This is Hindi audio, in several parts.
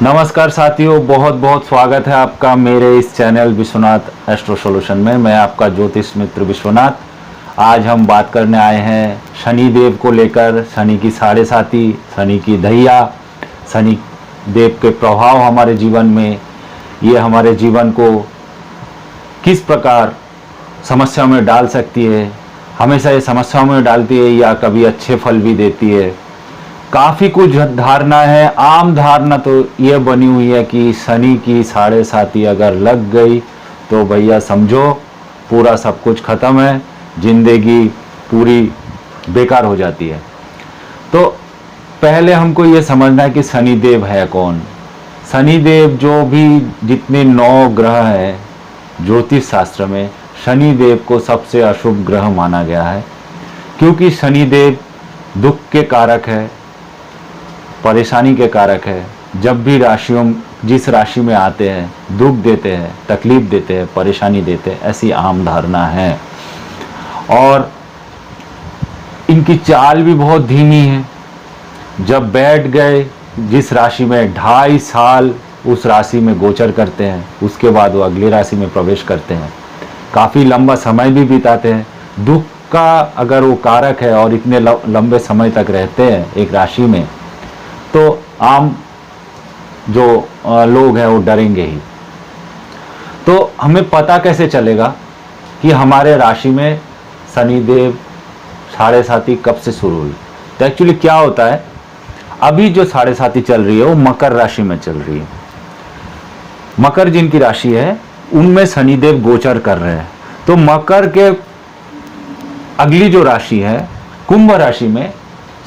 नमस्कार साथियों, बहुत बहुत स्वागत है आपका मेरे इस चैनल विश्वनाथ एस्ट्रो सॉल्यूशन में। मैं आपका ज्योतिष मित्र विश्वनाथ। आज हम बात करने आए हैं शनि देव को लेकर। शनि की साढ़े साती, शनि की ढैया, शनि देव के प्रभाव हमारे जीवन में, ये हमारे जीवन को किस प्रकार समस्या में डाल सकती है। हमेशा ये समस्याओं में डालती है या कभी अच्छे फल भी देती है। काफ़ी कुछ धारणा है। आम धारणा तो ये बनी हुई है कि शनि की साढ़े साती अगर लग गई तो भैया समझो पूरा सब कुछ ख़त्म है, जिंदगी पूरी बेकार हो जाती है। तो पहले हमको ये समझना है कि शनि देव है कौन। शनि देव जो भी जितने 9 ग्रह हैं ज्योतिष शास्त्र में, शनि देव को सबसे अशुभ ग्रह माना गया है, क्योंकि शनि देव दुख के कारक है, परेशानी के कारक है। जब भी जिस राशि में आते हैं दुख देते हैं, तकलीफ देते हैं, परेशानी देते हैं, ऐसी आम धारणा है। और इनकी चाल भी बहुत धीमी है। जब बैठ गए जिस राशि में 2.5 साल उस राशि में गोचर करते हैं, उसके बाद वो अगली राशि में प्रवेश करते हैं। काफ़ी लंबा समय भी बिताते हैं। दुख का अगर वो कारक है और इतने लंबे समय तक रहते हैं एक राशि में, तो आम जो लोग हैं वो डरेंगे ही। तो हमें पता कैसे चलेगा कि हमारे राशि में शनिदेव साढ़े साती कब से शुरू हुई। तो एक्चुअली क्या होता है, अभी जो साढ़े साती चल रही है वो मकर राशि में चल रही है। मकर जिनकी राशि है उनमें शनिदेव गोचर कर रहे हैं। तो मकर के अगली जो राशि है कुंभ राशि में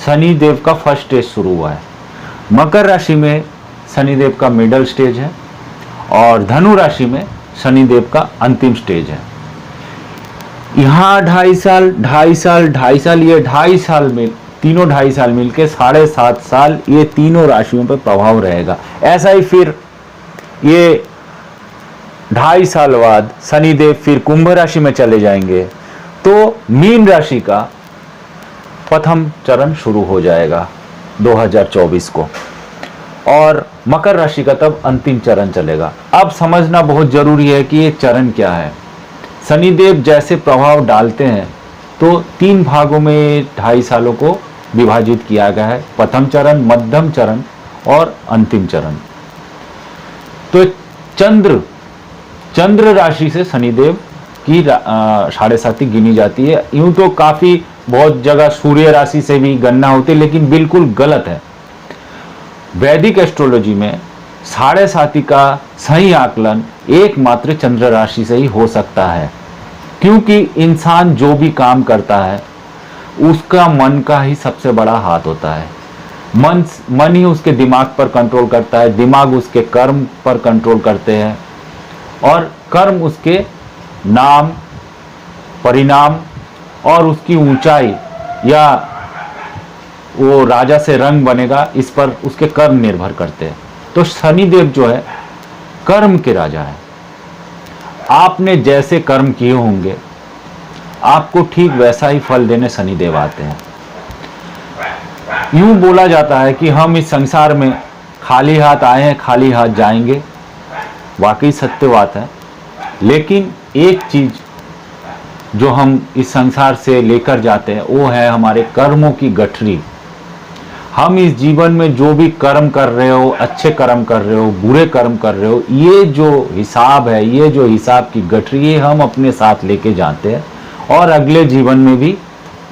शनिदेव का फर्स्ट स्टेज शुरू हुआ है। मकर राशि में शनिदेव का मिडल स्टेज है और धनु राशि में शनिदेव का अंतिम स्टेज है। यहाँ 2.5 साल, 2.5 साल, 2.5 साल, ये 2.5 साल में तीनों 2.5 साल मिलके 7.5 साल ये तीनों राशियों पर प्रभाव रहेगा। ऐसा ही फिर ये 2.5 साल बाद शनिदेव फिर कुंभ राशि में चले जाएंगे, तो मीन राशि का प्रथम चरण शुरू हो जाएगा 2024 को, और मकर राशि का तब अंतिम चरण चलेगा। अब समझना बहुत जरूरी है कि ये चरण क्या है। शनिदेव जैसे प्रभाव डालते हैं तो 3 भागों में 2.5 सालों को विभाजित किया गया है, प्रथम चरण, मध्यम चरण और अंतिम चरण। तो चंद्र राशि से शनिदेव की साढ़े साती गिनी जाती है। यूं तो काफी बहुत जगह सूर्य राशि से भी गणना होती है, लेकिन बिल्कुल गलत है। वैदिक एस्ट्रोलॉजी में साढ़े साती का सही आकलन एकमात्र चंद्र राशि से ही हो सकता है, क्योंकि इंसान जो भी काम करता है उसका मन का ही सबसे बड़ा हाथ होता है। मन ही उसके दिमाग पर कंट्रोल करता है, दिमाग उसके कर्म पर कंट्रोल करते हैं और कर्म उसके नाम, परिणाम और उसकी ऊंचाई या वो राजा से रंग बनेगा, इस पर उसके कर्म निर्भर करते हैं। तो शनिदेव जो है कर्म के राजा है। आपने जैसे कर्म किए होंगे आपको ठीक वैसा ही फल देने शनिदेव आते हैं। यूं बोला जाता है कि हम इस संसार में खाली हाथ आए हैं, खाली हाथ जाएंगे। वाकई सत्य बात है, लेकिन एक चीज जो हम इस संसार से लेकर जाते हैं वो है हमारे कर्मों की गठरी। हम इस जीवन में जो भी कर्म कर रहे हो, अच्छे कर्म कर रहे हो, बुरे कर्म कर रहे हो, ये जो हिसाब है, ये जो हिसाब की गठरी है, हम अपने साथ लेके जाते हैं और अगले जीवन में भी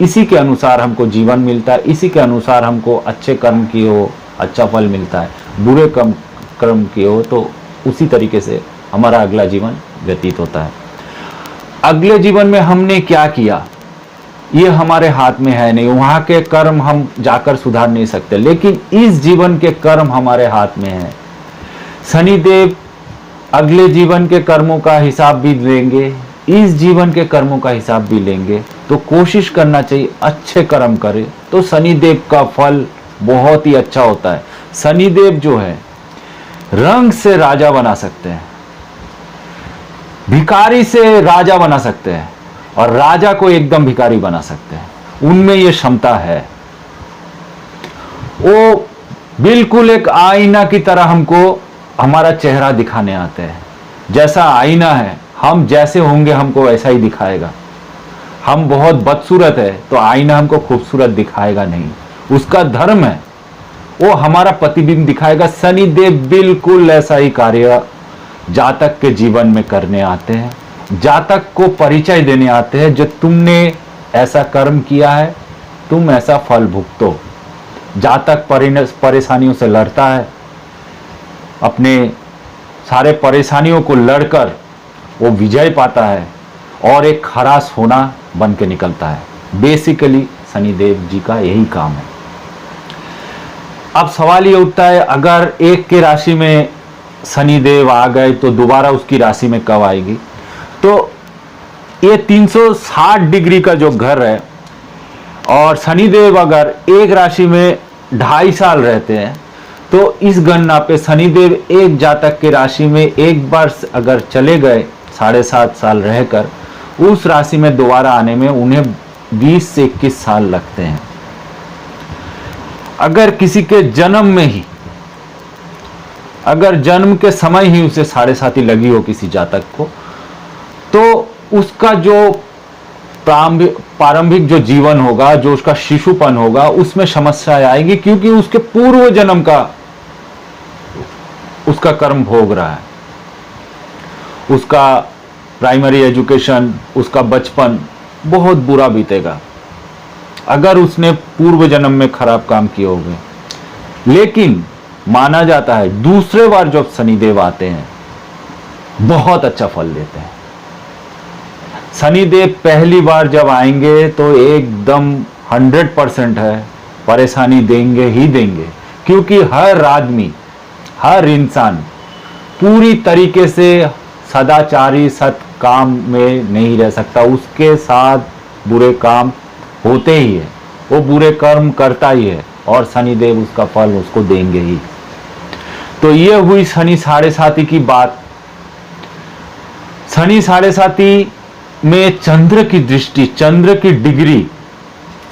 इसी के अनुसार हमको जीवन मिलता है। इसी के अनुसार हमको अच्छे कर्म किए हो अच्छा फल मिलता है, बुरे कर्म किए हो तो उसी तरीके से हमारा अगला जीवन व्यतीत होता है। अगले जीवन में हमने क्या किया ये हमारे हाथ में है नहीं। वहां के कर्म हम जाकर सुधार नहीं सकते, लेकिन इस जीवन के कर्म हमारे हाथ में है। शनिदेव अगले जीवन के कर्मों का हिसाब भी लेंगे, इस जीवन के कर्मों का हिसाब भी लेंगे। तो कोशिश करना चाहिए अच्छे कर्म करें तो शनिदेव का फल बहुत ही अच्छा होता है। शनिदेव जो है रंग से राजा बना सकते हैं, भिखारी से राजा बना सकते हैं और राजा को एकदम भिखारी बना सकते हैं। उनमें ये क्षमता है। वो बिल्कुल एक आईना की तरह हमको हमारा चेहरा दिखाने आते हैं। जैसा आईना है, हम जैसे होंगे हमको वैसा ही दिखाएगा। हम बहुत बदसूरत है तो आईना हमको खूबसूरत दिखाएगा नहीं। उसका धर्म है वो हमारा प्रतिबिंब दिखाएगा। शनिदेव बिल्कुल ऐसा ही कार्य जातक के जीवन में करने आते हैं। जातक को परिचय देने आते हैं, जो तुमने ऐसा कर्म किया है तुम ऐसा फल भुगतो। जातक परेशानियों से लड़ता है, अपने सारे परेशानियों को लड़कर वो विजय पाता है और एक खरास होना बन के निकलता है। बेसिकली शनिदेव जी का यही काम है। अब सवाल ये उठता है, अगर एक के राशि में शनिदेव आ गए तो दोबारा उसकी राशि में कब आएगी? तो ये 360 डिग्री का जो घर है और शनिदेव अगर एक राशि में 2.5 साल रहते हैं तो इस गणना पे शनिदेव एक जातक के राशि में एक बार अगर चले गए 7.5 साल रहकर, उस राशि में दोबारा आने में उन्हें 20 से 21 साल लगते हैं। अगर किसी के जन्म में ही, अगर जन्म के समय ही उसे 7.5 लगी हो किसी जातक को, तो उसका जो प्रारंभिक जो जीवन होगा, जो उसका शिशुपन होगा, उसमें समस्या आएगी, क्योंकि उसके पूर्व जन्म का उसका कर्म भोग रहा है। उसका प्राइमरी एजुकेशन, उसका बचपन बहुत बुरा बीतेगा अगर उसने पूर्व जन्म में खराब काम किए होंगे। लेकिन माना जाता है दूसरे बार जब शनिदेव आते हैं बहुत अच्छा फल देते हैं। शनिदेव पहली बार जब आएंगे तो एकदम 100% है, परेशानी देंगे ही देंगे, क्योंकि हर आदमी, हर इंसान पूरी तरीके से सदाचारी सत काम में नहीं रह सकता। उसके साथ बुरे काम होते ही है, वो बुरे कर्म करता ही है और शनिदेव उसका फल उसको देंगे ही। तो ये हुई शनि 7.5 की बात। शनि 7.5 में चंद्र की दृष्टि, चंद्र की डिग्री,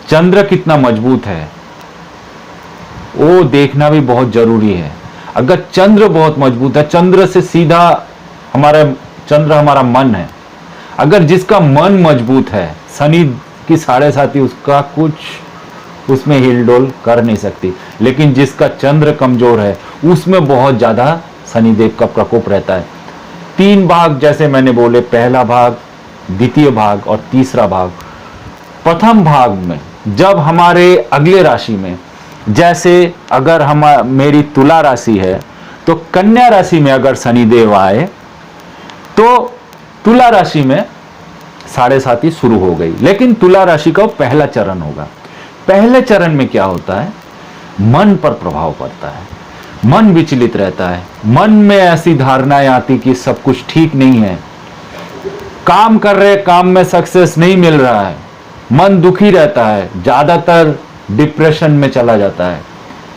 चंद्र कितना मजबूत है वो देखना भी बहुत जरूरी है। अगर चंद्र बहुत मजबूत है, चंद्र से सीधा चंद्र हमारा मन है, अगर जिसका मन मजबूत है, शनि की 7.5 उसका कुछ उसमें हिलडोल कर नहीं सकती। लेकिन जिसका चंद्र कमजोर है उसमें बहुत ज्यादा शनिदेव का प्रकोप रहता है। 3 भाग जैसे मैंने बोले, पहला भाग, द्वितीय भाग और तीसरा भाग। प्रथम भाग में जब हमारे अगले राशि में, जैसे अगर मेरी तुला राशि है तो कन्या राशि में अगर शनिदेव आए तो तुला राशि में 7.5 शुरू हो गई। लेकिन तुला राशि का पहला चरण होगा। पहले चरण में क्या होता है, मन पर प्रभाव पड़ता है, मन विचलित रहता है, मन में ऐसी धारणाएं आती कि सब कुछ ठीक नहीं है, काम कर रहे काम में सक्सेस नहीं मिल रहा है, मन दुखी रहता है, ज्यादातर डिप्रेशन में चला जाता है।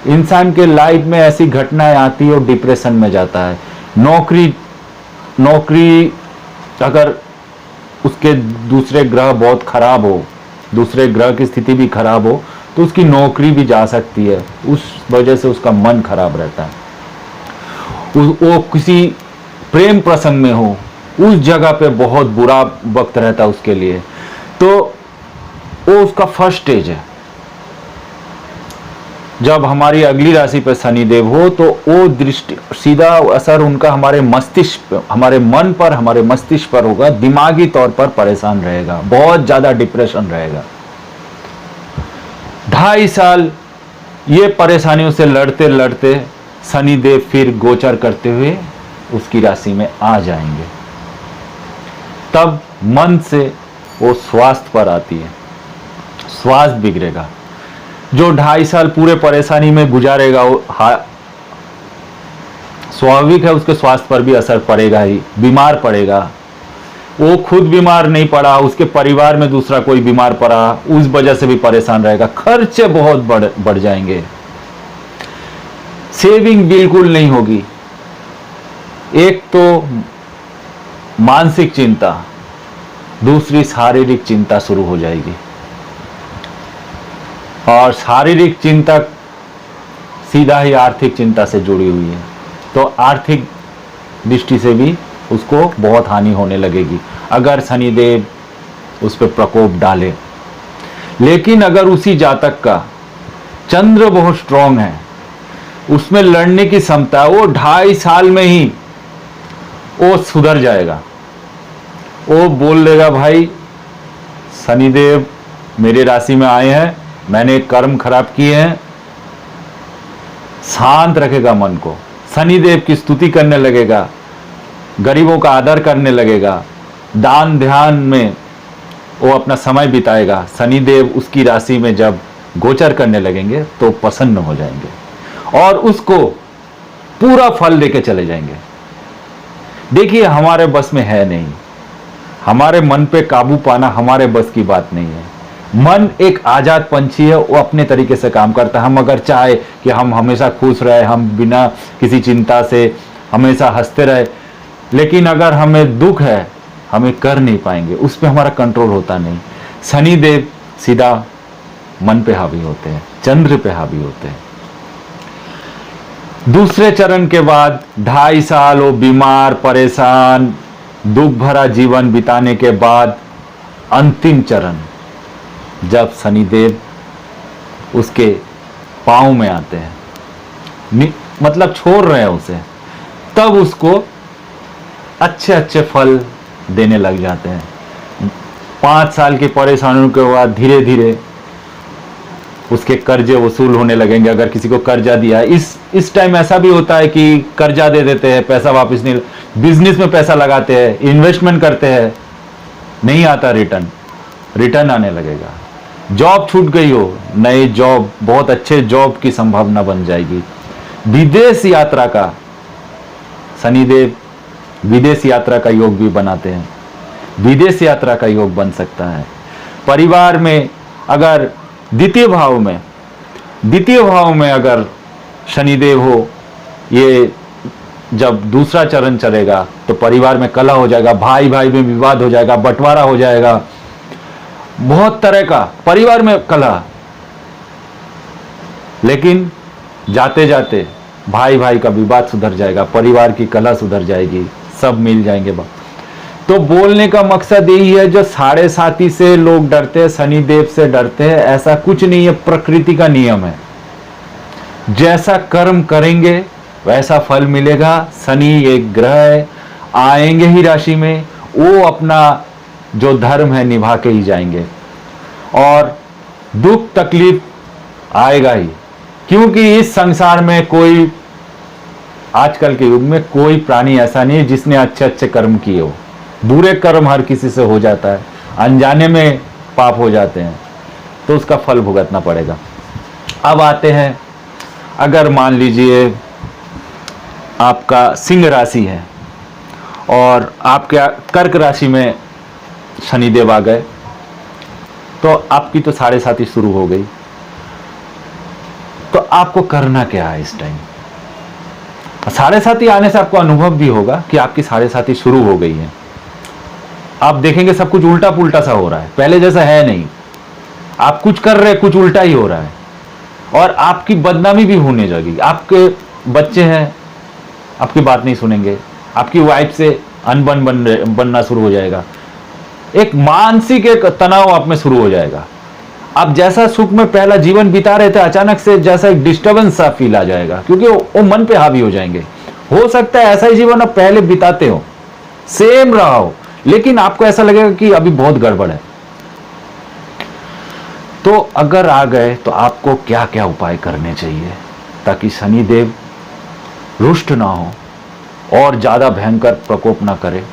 इंसान के लाइफ में ऐसी घटनाएं आती है और डिप्रेशन में जाता है। नौकरी अगर उसके दूसरे ग्रह बहुत खराब हो, दूसरे ग्रह की स्थिति भी खराब हो तो उसकी नौकरी भी जा सकती है, उस वजह से उसका मन खराब रहता है। वो किसी प्रेम प्रसंग में हो, उस जगह पे बहुत बुरा वक्त रहता है उसके लिए, तो वो उसका फर्स्ट स्टेज है। जब हमारी अगली राशि पर शनिदेव हो तो वो दृष्टि सीधा असर उनका हमारे मस्तिष्क, हमारे मन पर, हमारे मस्तिष्क पर होगा। दिमागी तौर पर परेशान रहेगा, बहुत ज्यादा डिप्रेशन रहेगा। 2.5 साल ये परेशानियों से लड़ते लड़ते शनिदेव फिर गोचर करते हुए उसकी राशि में आ जाएंगे। तब मन से वो स्वास्थ्य पर आती है, स्वास्थ्य बिगड़ेगा। जो 2.5 साल पूरे परेशानी में गुजारेगा वो स्वाभाविक है उसके स्वास्थ्य पर भी असर पड़ेगा ही, बीमार पड़ेगा। वो खुद बीमार नहीं पड़ा, उसके परिवार में दूसरा कोई बीमार पड़ा, उस वजह से भी परेशान रहेगा। खर्चे बहुत बढ़ जाएंगे, सेविंग बिल्कुल नहीं होगी। एक तो मानसिक चिंता, दूसरी शारीरिक चिंता शुरू हो जाएगी। और शारीरिक चिंता सीधा ही आर्थिक चिंता से जुड़ी हुई है, तो आर्थिक दृष्टि से भी उसको बहुत हानि होने लगेगी अगर शनिदेव उस पर प्रकोप डाले। लेकिन अगर उसी जातक का चंद्र बहुत स्ट्रांग है, उसमें लड़ने की क्षमता, वो 2.5 साल में ही वो सुधर जाएगा। वो बोल देगा भाई शनिदेव मेरे राशि में आए हैं, मैंने कर्म खराब किए हैं, शांत रखेगा मन को, शनिदेव की स्तुति करने लगेगा, गरीबों का आदर करने लगेगा, दान ध्यान में वो अपना समय बिताएगा। शनिदेव उसकी राशि में जब गोचर करने लगेंगे तो प्रसन्न हो जाएंगे और उसको पूरा फल देके चले जाएंगे। देखिए हमारे बस में है नहीं, हमारे मन पे काबू पाना हमारे बस की बात नहीं है। मन एक आजाद पंछी है, वो अपने तरीके से काम करता है। हम अगर चाहे कि हम हमेशा खुश रहे, हम बिना किसी चिंता से हमेशा हंसते रहे, लेकिन अगर हमें दुख है हमें कर नहीं पाएंगे, उस पर हमारा कंट्रोल होता नहीं। शनिदेव सीधा मन पे हावी होते हैं, चंद्र पे हावी होते हैं। दूसरे चरण के बाद 2.5 साल वो बीमार परेशान दुख भरा जीवन बिताने के बाद अंतिम चरण जब शनिदेव उसके पांव में आते हैं, मतलब छोड़ रहे हैं उसे, तब उसको अच्छे अच्छे फल देने लग जाते हैं। 5 साल की परेशानियों के बाद धीरे धीरे उसके कर्जे वसूल होने लगेंगे। अगर किसी को कर्जा दिया है, इस टाइम ऐसा भी होता है कि कर्जा दे देते हैं, पैसा वापस नहीं, बिजनेस में पैसा लगाते हैं, इन्वेस्टमेंट करते हैं, नहीं आता रिटर्न आने लगेगा। जॉब छूट गई हो, नई जॉब, बहुत अच्छे जॉब की संभावना बन जाएगी। विदेश यात्रा का शनिदेव विदेश यात्रा का योग भी बनाते हैं, विदेश यात्रा का योग बन सकता है। परिवार में अगर द्वितीय भाव में अगर शनिदेव हो, ये जब दूसरा चरण चलेगा तो परिवार में कलह हो जाएगा, भाई भाई में विवाद हो जाएगा, बंटवारा हो जाएगा, बहुत तरह का परिवार में कलह। लेकिन जाते जाते भाई भाई का विवाद सुधर जाएगा, परिवार की कलह सुधर जाएगी, सब मिल जाएंगे। तो बोलने का मकसद यही है, जो 7.5 से लोग डरते हैं, शनिदेव से डरते हैं, ऐसा कुछ नहीं है, प्रकृति का नियम है। जैसा कर्म करेंगे वैसा फल मिलेगा। शनि एक ग्रह है, आएंगे ही राशि में, वो अपना जो धर्म है निभा के ही जाएंगे और दुख तकलीफ आएगा ही, क्योंकि इस संसार में कोई, आजकल के युग में कोई प्राणी ऐसा नहीं है जिसने अच्छे अच्छे कर्म किए हो। बुरे कर्म हर किसी से हो जाता है, अनजाने में पाप हो जाते हैं, तो उसका फल भुगतना पड़ेगा। अब आते हैं, अगर मान लीजिए आपका सिंह राशि है और आपके कर्क राशि में शनिदेव आ गए, तो आपकी तो 7.5 शुरू हो गई। तो आपको करना क्या है इस टाइम? 7.5 आने से आपको अनुभव भी होगा कि आपकी 7.5 शुरू हो गई है। आप देखेंगे सब कुछ उल्टा पुल्टा सा हो रहा है, पहले जैसा है नहीं। आप कुछ कर रहे, कुछ उल्टा ही हो रहा है और आपकी बदनामी भी होने लगी। आपके बच्चे हैं, आपकी बात नहीं सुनेंगे, आपकी वाइफ से अनबन बनना शुरू हो जाएगा, एक मानसिक एक तनाव आप में शुरू हो जाएगा। आप जैसा सुख में पहला जीवन बिता रहे थे, अचानक से जैसा एक डिस्टर्बेंस सा फील आ जाएगा, क्योंकि वो मन पे हावी हो जाएंगे। हो सकता है ऐसा ही जीवन आप पहले बिताते हो, सेम रहा हो, लेकिन आपको ऐसा लगेगा कि अभी बहुत गड़बड़ है। तो अगर आ गए तो आपको क्या क्या उपाय करने चाहिए ताकि शनिदेव रुष्ट ना हो और ज्यादा भयंकर प्रकोप ना करे?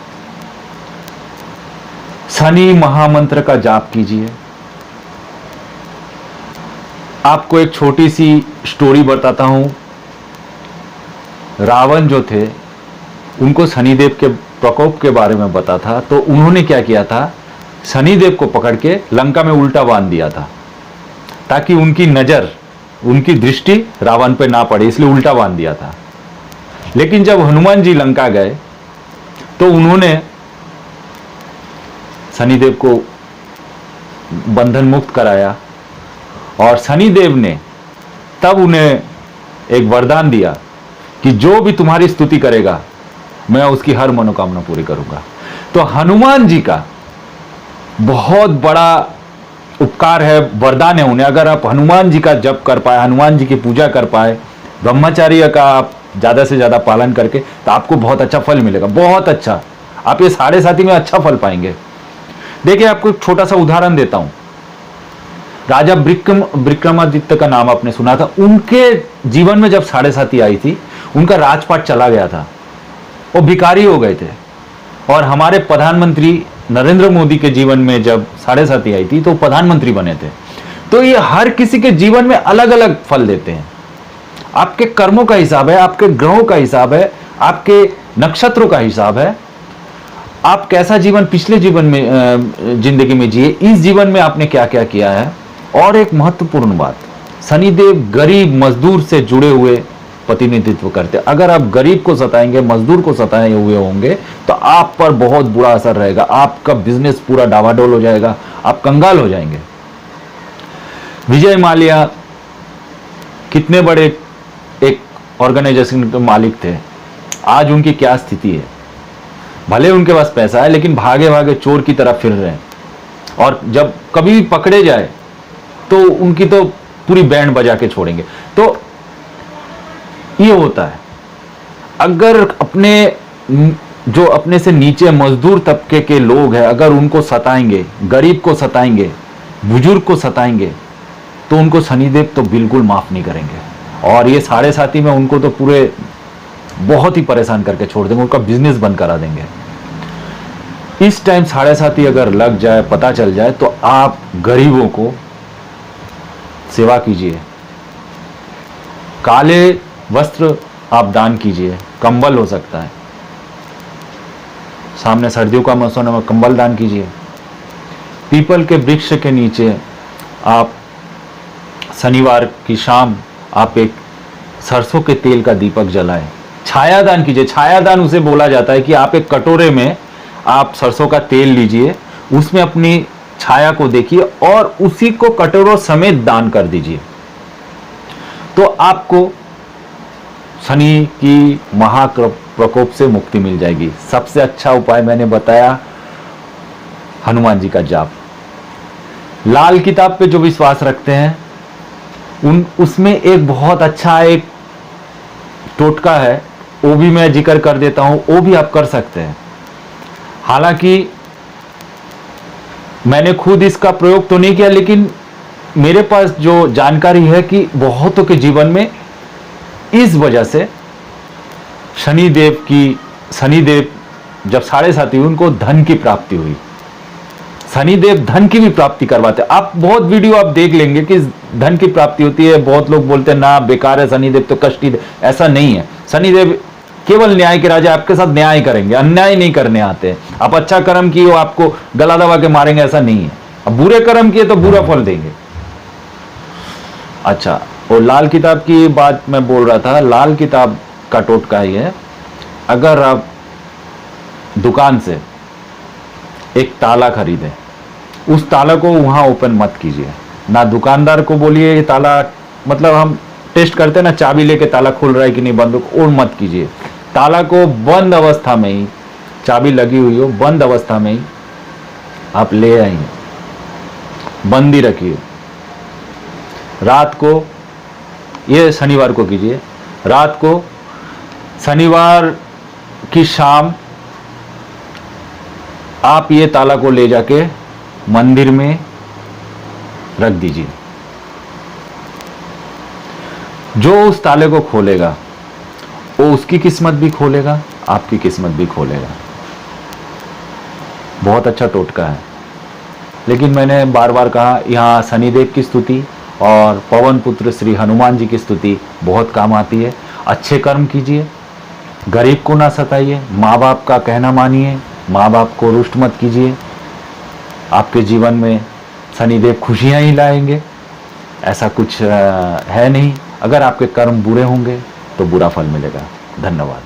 शनि महामंत्र का जाप कीजिए। आपको एक छोटी सी स्टोरी बताता हूं। रावण जो थे, उनको शनिदेव के प्रकोप के बारे में बता था, तो उन्होंने क्या किया था, शनिदेव को पकड़ के लंका में उल्टा बांध दिया था ताकि उनकी नजर, उनकी दृष्टि रावण पे ना पड़े, इसलिए उल्टा बांध दिया था। लेकिन जब हनुमान जी लंका गए तो उन्होंने शनिदेव को बंधन मुक्त कराया और शनिदेव ने तब उन्हें एक वरदान दिया कि जो भी तुम्हारी स्तुति करेगा मैं उसकी हर मनोकामना पूरी करूंगा। तो हनुमान जी का बहुत बड़ा उपकार है, वरदान है उन्हें। अगर आप हनुमान जी का जप कर पाए, हनुमान जी की पूजा कर पाए, ब्रह्मचर्य का आप ज्यादा से ज्यादा पालन करके, तो आपको बहुत अच्छा फल मिलेगा, बहुत अच्छा। आप ये 7.5 में अच्छा फल पाएंगे। देखिए, आपको एक छोटा सा उदाहरण देता हूं। राजा विक्रमादित्य का नाम आपने सुना था। उनके जीवन में जब 7.5 आई थी, उनका राजपाट चला गया था, वो भिखारी हो गए थे। और हमारे प्रधानमंत्री नरेंद्र मोदी के जीवन में जब 7.5 आई थी तो प्रधानमंत्री बने थे। तो ये हर किसी के जीवन में अलग अलग फल देते हैं। आपके कर्मों का हिसाब है, आपके ग्रहों का हिसाब है, आपके नक्षत्रों का हिसाब है, आप कैसा जीवन पिछले जीवन में जिंदगी में जिए, इस जीवन में आपने क्या क्या किया है। और एक महत्वपूर्ण बात, शनिदेव गरीब मजदूर से जुड़े हुए प्रतिनिधित्व करते। अगर आप गरीब को सताएंगे, मजदूर को सताए हुए होंगे, तो आप पर बहुत बुरा असर रहेगा। आपका बिजनेस पूरा डावाडोल हो जाएगा, आप कंगाल हो जाएंगे। विजय माल्या कितने बड़े एक ऑर्गेनाइजेशन के मालिक थे, आज उनकी क्या स्थिति है। भले उनके पास पैसा है, लेकिन भागे भागे चोर की तरह फिर रहे हैं। और जब कभी भी पकड़े जाए तो उनकी तो पूरी बैंड बजा के छोड़ेंगे। तो ये होता है, अगर जो अपने से नीचे मजदूर तबके के लोग हैं, अगर उनको सताएंगे, गरीब को सताएंगे, बुजुर्ग को सताएंगे, तो उनको शनिदेव तो बिल्कुल माफ नहीं करेंगे। और ये 7.5 में उनको तो पूरे बहुत ही परेशान करके छोड़ देंगे, उनका बिजनेस बंद करा देंगे। इस टाइम 7.5 अगर लग जाए, पता चल जाए, तो आप गरीबों को सेवा कीजिए, काले वस्त्र आप दान कीजिए, कंबल हो सकता है, सामने सर्दियों का मौसम है, कंबल दान कीजिए। पीपल के वृक्ष के नीचे आप शनिवार की शाम आप एक सरसों के तेल का दीपक जलाएं। छाया दान कीजिए। छाया दान उसे बोला जाता है कि आप एक कटोरे में आप सरसों का तेल लीजिए, उसमें अपनी छाया को देखिए और उसी को कटोरों समेत दान कर दीजिए, तो आपको शनि की महाप्रकोप से मुक्ति मिल जाएगी। सबसे अच्छा उपाय मैंने बताया, हनुमान जी का जाप। लाल किताब पे जो विश्वास रखते हैं, उसमें एक बहुत अच्छा एक टोटका है, वो भी मैं जिक्र कर देता हूं, वो भी आप कर सकते हैं। हालांकि मैंने खुद इसका प्रयोग तो नहीं किया, लेकिन मेरे पास जो जानकारी है कि बहुतों के जीवन में इस वजह से शनिदेव जब 7.5 हुई, उनको धन की प्राप्ति हुई। शनिदेव धन की भी प्राप्ति करवाते। आप बहुत वीडियो आप देख लेंगे कि धन की प्राप्ति होती है। बहुत लोग बोलते हैं ना, बेकार है शनिदेव तो कष्ट ही दे। ऐसा नहीं है। शनिदेव केवल न्याय के राजा, आपके साथ न्याय करेंगे, अन्याय नहीं करने आते। आप अच्छा कर्म किए, आपको गला दबा के मारेंगे, ऐसा नहीं है। अब बुरे कर्म किए तो बुरा फल देंगे। अच्छा, और लाल किताब की बात मैं बोल रहा था। लाल किताब का टोटका ही है, अगर आप दुकान से एक ताला खरीदें, उस ताला को वहां ओपन मत कीजिए। ना दुकानदार को बोलिए ये ताला, मतलब हम टेस्ट करते हैं ना, चाबी लेके ताला खुल रहा है कि नहीं, बंद, और मत कीजिए। ताला को बंद अवस्था में ही, चाबी लगी हुई हो, बंद अवस्था में ही आप ले आइए, बंद ही रखिए। रात को, ये शनिवार को कीजिए, रात को शनिवार की शाम आप ये ताला को ले जाके मंदिर में रख दीजिए। जो उस ताले को खोलेगा वो उसकी किस्मत भी खोलेगा, आपकी किस्मत भी खोलेगा। बहुत अच्छा टोटका है। लेकिन मैंने बार बार कहा, यहाँ शनिदेव की स्तुति और पवन पुत्र श्री हनुमान जी की स्तुति बहुत काम आती है। अच्छे कर्म कीजिए, गरीब को ना सताइए, माँ बाप का कहना मानिए, माँ बाप को रुष्ट मत कीजिए। आपके जीवन में शनिदेव खुशियाँ ही लाएंगे, ऐसा कुछ है नहीं। अगर आपके कर्म बुरे होंगे तो बुरा फल मिलेगा। धन्यवाद।